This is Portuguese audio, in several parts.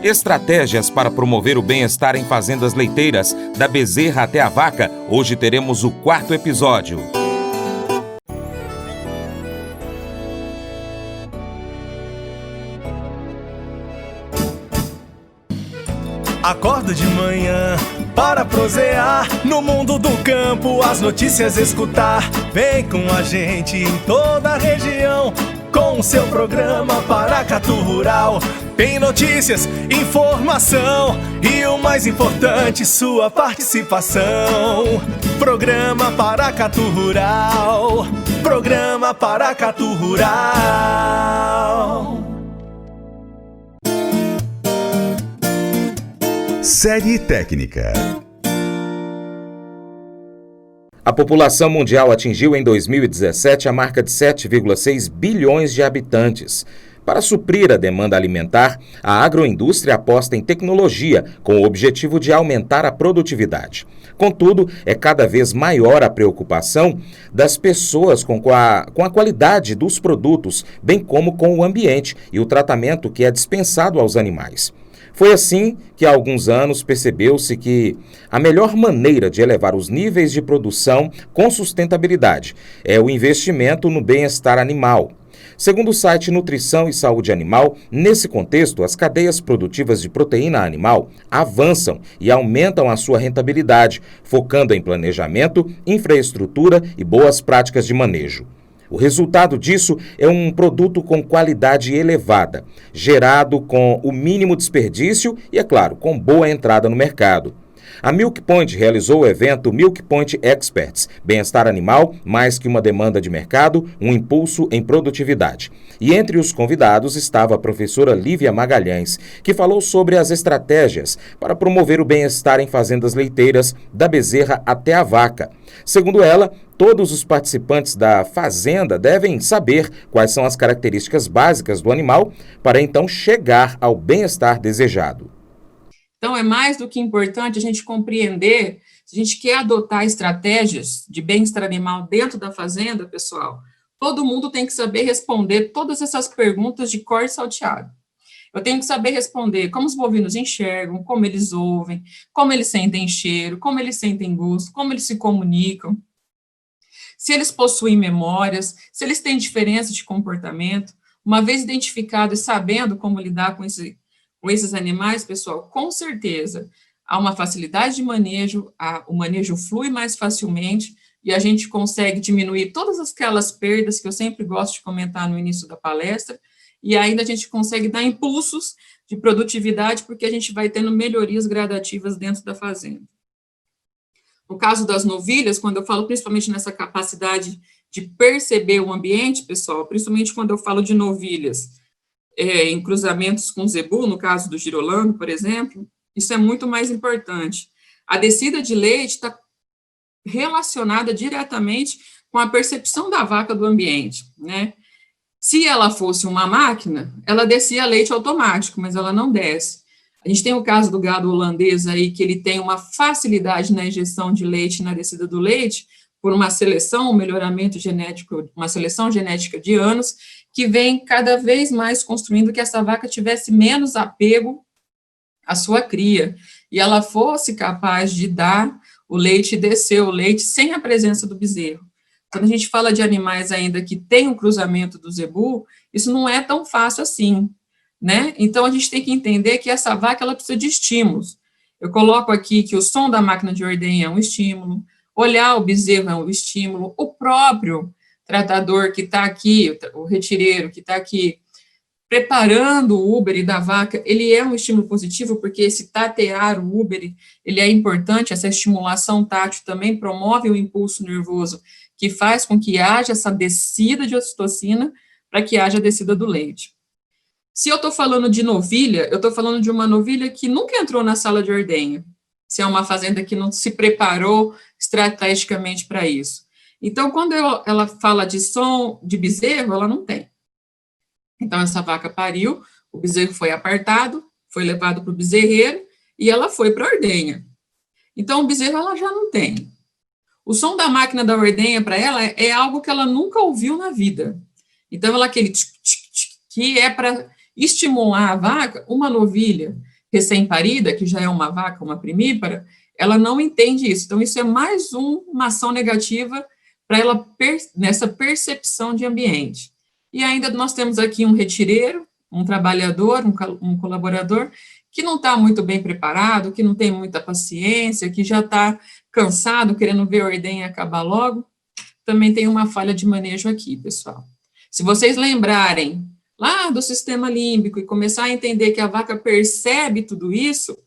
Estratégias para promover o bem-estar em fazendas leiteiras, da bezerra até a vaca. Hoje teremos o 4º episódio. Acordo de manhã para prosear no mundo do campo, as notícias escutar. Vem com a gente em toda a região com o seu programa Paracatu Rural. Tem notícias, informação e o mais importante, sua participação. Programa Paracatu Rural. Programa Paracatu Rural. Série técnica. A população mundial atingiu em 2017 a marca de 7,6 bilhões de habitantes. Para suprir a demanda alimentar, a agroindústria aposta em tecnologia com o objetivo de aumentar a produtividade. Contudo, é cada vez maior a preocupação das pessoas com a qualidade dos produtos, bem como com o ambiente e o tratamento que é dispensado aos animais. Foi assim que há alguns anos percebeu-se que a melhor maneira de elevar os níveis de produção com sustentabilidade é o investimento no bem-estar animal. Segundo o site Nutrição e Saúde Animal, nesse contexto, as cadeias produtivas de proteína animal avançam e aumentam a sua rentabilidade, focando em planejamento, infraestrutura e boas práticas de manejo. O resultado disso é um produto com qualidade elevada, gerado com o mínimo desperdício e, é claro, com boa entrada no mercado. A Milk Point realizou o evento Milk Point Experts, bem-estar animal, mais que uma demanda de mercado, um impulso em produtividade. E entre os convidados estava a professora Lívia Magalhães, que falou sobre as estratégias para promover o bem-estar em fazendas leiteiras, da bezerra até a vaca. Segundo ela, todos os participantes da fazenda devem saber quais são as características básicas do animal para então chegar ao bem-estar desejado. Então, é mais do que importante a gente compreender, se a gente quer adotar estratégias de bem-estar animal dentro da fazenda, pessoal, todo mundo tem que saber responder todas essas perguntas de cor salteado. Eu tenho que saber responder como os bovinos enxergam, como eles ouvem, como eles sentem cheiro, como eles sentem gosto, como eles se comunicam, se eles possuem memórias, se eles têm diferença de comportamento. Uma vez identificado e sabendo como lidar com esses animais, pessoal, com certeza há uma facilidade de manejo, o manejo flui mais facilmente e a gente consegue diminuir todas aquelas perdas que eu sempre gosto de comentar no início da palestra, e ainda a gente consegue dar impulsos de produtividade, porque a gente vai tendo melhorias gradativas dentro da fazenda. No caso das novilhas, quando eu falo principalmente nessa capacidade de perceber o ambiente, pessoal, principalmente quando eu falo de novilhas, em cruzamentos com zebu, no caso do girolando, por exemplo, isso é muito mais importante. A descida de leite está relacionada diretamente com a percepção da vaca do ambiente, né? Se ela fosse uma máquina, ela descia leite automático, mas ela não desce. A gente tem o caso do gado holandês aí, que ele tem uma facilidade na injeção de leite, na descida do leite, por uma seleção, um melhoramento genético, uma seleção genética de anos, que vem cada vez mais construindo que essa vaca tivesse menos apego à sua cria, e ela fosse capaz de dar o leite e descer o leite sem a presença do bezerro. Quando a gente fala de animais ainda que tem o cruzamento do zebu, isso não é tão fácil assim, né? Então, a gente tem que entender que essa vaca, ela precisa de estímulos. Eu coloco aqui que o som da máquina de ordenha é um estímulo, olhar o bezerro é um estímulo, o próprio tratador que está aqui, o retireiro que está aqui, preparando o úbere da vaca, ele é um estímulo positivo, porque esse tatear o úbere, ele é importante, essa estimulação tátil também promove o impulso nervoso, que faz com que haja essa descida de ocitocina, para que haja a descida do leite. Se eu estou falando de novilha, eu estou falando de uma novilha que nunca entrou na sala de ordenha, se é uma fazenda que não se preparou estrategicamente para isso. Então, quando ela fala de som de bezerro, ela não tem. Então, essa vaca pariu, o bezerro foi apartado, foi levado para o bezerreiro, e ela foi para a ordenha. Então, o bezerro ela já não tem. O som da máquina da ordenha para ela é algo que ela nunca ouviu na vida. Então, ela aquele tic, tic, tic, que é para estimular a vaca, uma novilha recém-parida, que já é uma vaca, uma primípara, ela não entende isso. Então, isso é mais uma ação negativa para ela nessa percepção de ambiente. E ainda nós temos aqui um retireiro, um trabalhador, um colaborador, que não está muito bem preparado, que não tem muita paciência, que já está cansado, querendo ver a ordenha acabar logo. Também tem uma falha de manejo aqui, pessoal. Se vocês lembrarem lá do sistema límbico e começar a entender que a vaca percebe tudo isso, o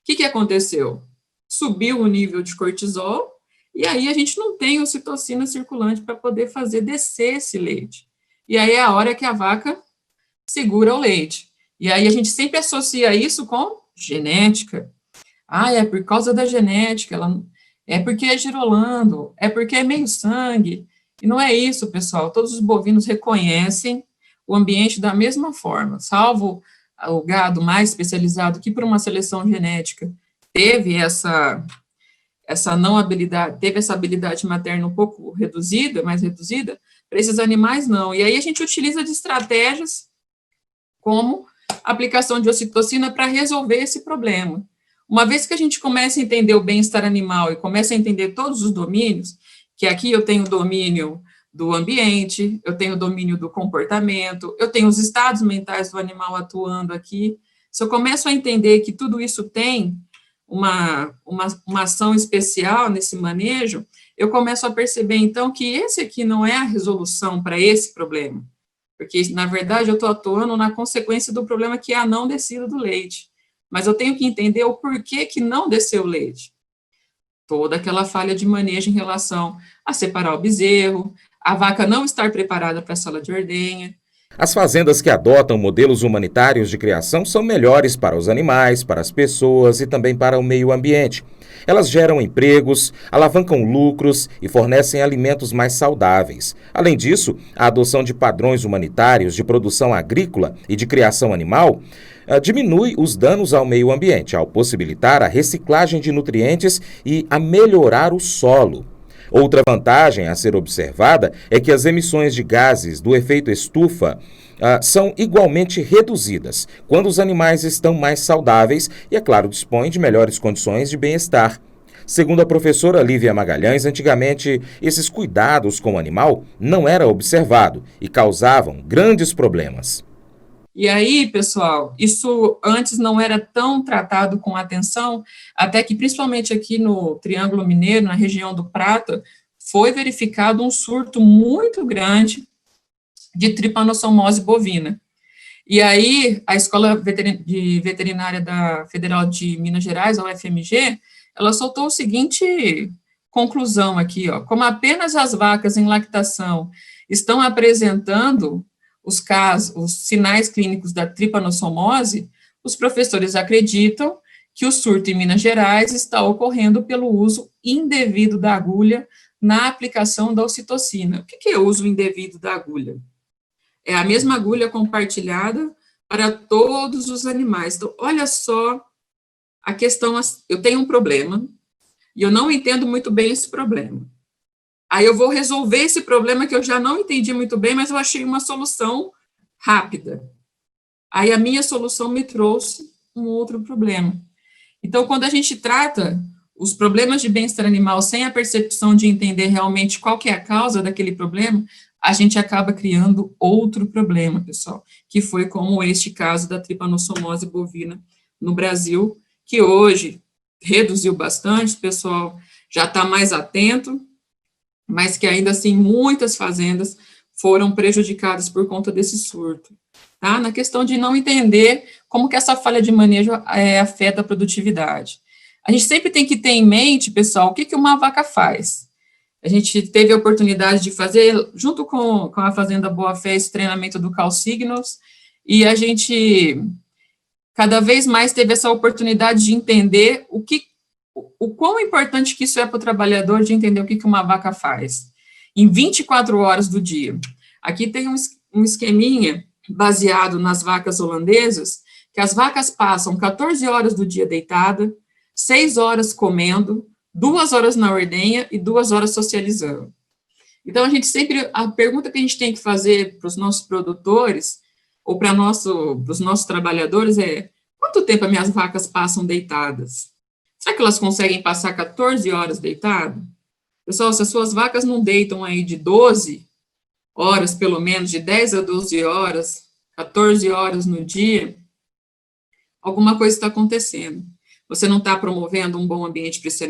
que aconteceu? Subiu o nível de cortisol, e aí a gente não tem ocitocina circulante para poder fazer descer esse leite. E aí é a hora que a vaca segura o leite. E aí a gente sempre associa isso com genética. Ah, é por causa da genética, é porque é girolando, é porque é meio sangue. E não é isso, pessoal. Todos os bovinos reconhecem o ambiente da mesma forma, salvo o gado mais especializado, que por uma seleção genética teve essa não habilidade, teve essa habilidade materna um pouco reduzida, mais reduzida, para esses animais não. E aí a gente utiliza de estratégias como aplicação de ocitocina para resolver esse problema. Uma vez que a gente começa a entender o bem-estar animal e começa a entender todos os domínios, que aqui eu tenho o domínio do ambiente, eu tenho o domínio do comportamento, eu tenho os estados mentais do animal atuando aqui. Se eu começo a entender que tudo isso tem uma ação especial nesse manejo, eu começo a perceber, então, que esse aqui não é a resolução para esse problema, porque, na verdade, eu estou atuando na consequência do problema que é a não descida do leite, mas eu tenho que entender o porquê que não desceu o leite. Toda aquela falha de manejo em relação a separar o bezerro, a vaca não estar preparada para a sala de ordenha. As fazendas que adotam modelos humanitários de criação são melhores para os animais, para as pessoas e também para o meio ambiente. Elas geram empregos, alavancam lucros e fornecem alimentos mais saudáveis. Além disso, a adoção de padrões humanitários de produção agrícola e de criação animal diminui os danos ao meio ambiente, ao possibilitar a reciclagem de nutrientes e a melhorar o solo. Outra vantagem a ser observada é que as emissões de gases do efeito estufa são igualmente reduzidas quando os animais estão mais saudáveis e, é claro, dispõem de melhores condições de bem-estar. Segundo a professora Lívia Magalhães, antigamente esses cuidados com o animal não eram observados e causavam grandes problemas. E aí, pessoal, isso antes não era tão tratado com atenção, até que, principalmente aqui no Triângulo Mineiro, na região do Prata, foi verificado um surto muito grande de tripanossomose bovina. E aí, a Escola de Veterinária da Federal de Minas Gerais, a UFMG, ela soltou a seguinte conclusão aqui, ó: como apenas as vacas em lactação estão apresentando os sinais clínicos da tripanossomose, os professores acreditam que o surto em Minas Gerais está ocorrendo pelo uso indevido da agulha na aplicação da ocitocina. O que é o uso indevido da agulha? É a mesma agulha compartilhada para todos os animais. Então, olha só a questão, eu tenho um problema, e eu não entendo muito bem esse problema. Aí eu vou resolver esse problema que eu já não entendi muito bem, mas eu achei uma solução rápida. Aí a minha solução me trouxe um outro problema. Então, quando a gente trata os problemas de bem-estar animal sem a percepção de entender realmente qual que é a causa daquele problema, a gente acaba criando outro problema, pessoal, que foi como este caso da tripanossomose bovina no Brasil, que hoje reduziu bastante, o pessoal já está mais atento, mas que ainda assim muitas fazendas foram prejudicadas por conta desse surto, tá? Na questão de não entender como que essa falha de manejo afeta a produtividade. A gente sempre tem que ter em mente, pessoal, o que uma vaca faz. A gente teve a oportunidade de fazer, junto com a Fazenda Boa Fé, esse treinamento do CalSignals, e a gente cada vez mais teve essa oportunidade de entender o quão importante que isso é para o trabalhador de entender o que uma vaca faz, em 24 horas do dia. Aqui tem um esqueminha baseado nas vacas holandesas, que as vacas passam 14 horas do dia deitada, 6 horas comendo, 2 horas na ordenha e 2 horas socializando. Então, a pergunta que a gente tem que fazer para os nossos produtores ou para os nossos trabalhadores é: quanto tempo as minhas vacas passam deitadas? Será que elas conseguem passar 14 horas deitadas? Pessoal, se as suas vacas não deitam aí de 12 horas, pelo menos, de 10 a 12 horas, 14 horas no dia, alguma coisa está acontecendo. Você não está promovendo um bom ambiente para esse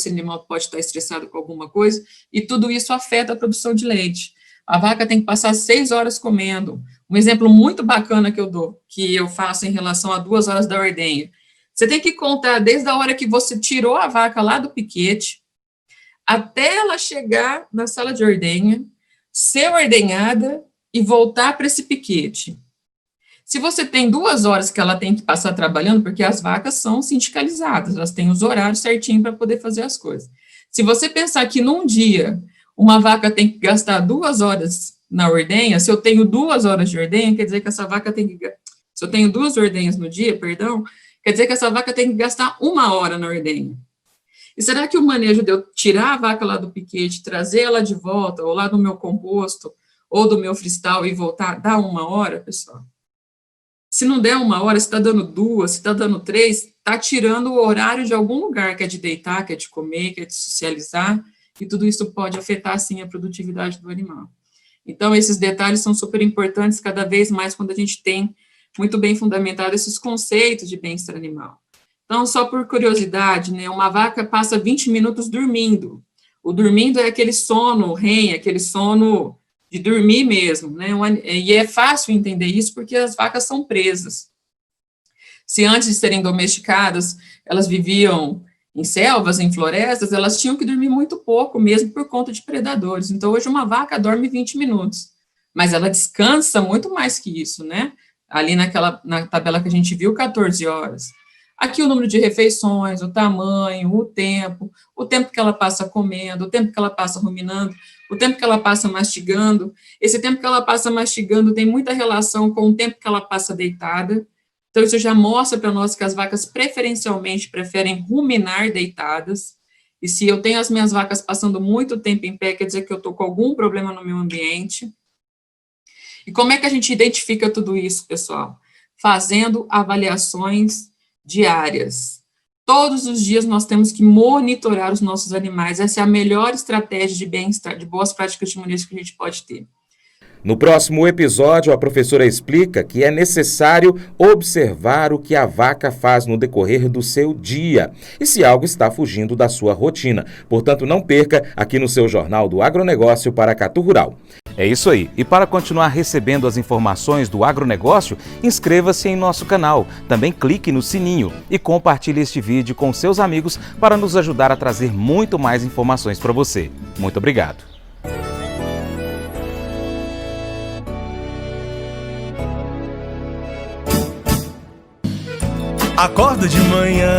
animal pode estar estressado com alguma coisa, e tudo isso afeta a produção de leite. A vaca tem que passar 6 horas comendo. Um exemplo muito bacana que eu faço em relação a 2 horas da ordenha. Você tem que contar desde a hora que você tirou a vaca lá do piquete, até ela chegar na sala de ordenha, ser ordenhada e voltar para esse piquete. Se você tem 2 horas que ela tem que passar trabalhando, porque as vacas são sindicalizadas, elas têm os horários certinho para poder fazer as coisas. Se você pensar que num dia uma vaca tem que gastar 2 horas na ordenha, se eu tenho 2 horas de ordenha, quer dizer que essa vaca tem que... Se eu tenho 2 ordenhas no dia, quer dizer que essa vaca tem que gastar 1 hora na ordenha. E será que o manejo de eu tirar a vaca lá do piquete, trazer ela de volta, ou lá do meu composto, ou do meu freestyle e voltar, dá 1 hora, pessoal? Se não der 1 hora, se está dando 2, se está dando 3, está tirando o horário de algum lugar, que é de deitar, que é de comer, que é de socializar, e tudo isso pode afetar, sim, a produtividade do animal. Então, esses detalhes são super importantes, cada vez mais quando a gente tem muito bem fundamentado esses conceitos de bem-estar animal. Então, só por curiosidade, né, uma vaca passa 20 minutos dormindo. O dormindo é aquele sono REM, aquele sono de dormir mesmo, né? E é fácil entender isso porque as vacas são presas. Se antes de serem domesticadas, elas viviam em selvas, em florestas, elas tinham que dormir muito pouco mesmo por conta de predadores. Então, hoje uma vaca dorme 20 minutos, mas ela descansa muito mais que isso, né? Ali na tabela que a gente viu, 14 horas. Aqui o número de refeições, o tamanho, o tempo que ela passa comendo, o tempo que ela passa ruminando, o tempo que ela passa mastigando. Esse tempo que ela passa mastigando tem muita relação com o tempo que ela passa deitada. Então, isso já mostra para nós que as vacas preferencialmente preferem ruminar deitadas. E se eu tenho as minhas vacas passando muito tempo em pé, quer dizer que eu estou com algum problema no meu ambiente. E como é que a gente identifica tudo isso, pessoal? Fazendo avaliações diárias. Todos os dias nós temos que monitorar os nossos animais. Essa é a melhor estratégia de bem-estar, de boas práticas de manejo que a gente pode ter. No próximo episódio, a professora explica que é necessário observar o que a vaca faz no decorrer do seu dia e se algo está fugindo da sua rotina. Portanto, não perca aqui no seu Jornal do Agronegócio Paracatu Rural. É isso aí. E para continuar recebendo as informações do agronegócio, inscreva-se em nosso canal. Também clique no sininho e compartilhe este vídeo com seus amigos para nos ajudar a trazer muito mais informações para você. Muito obrigado. Acorda de manhã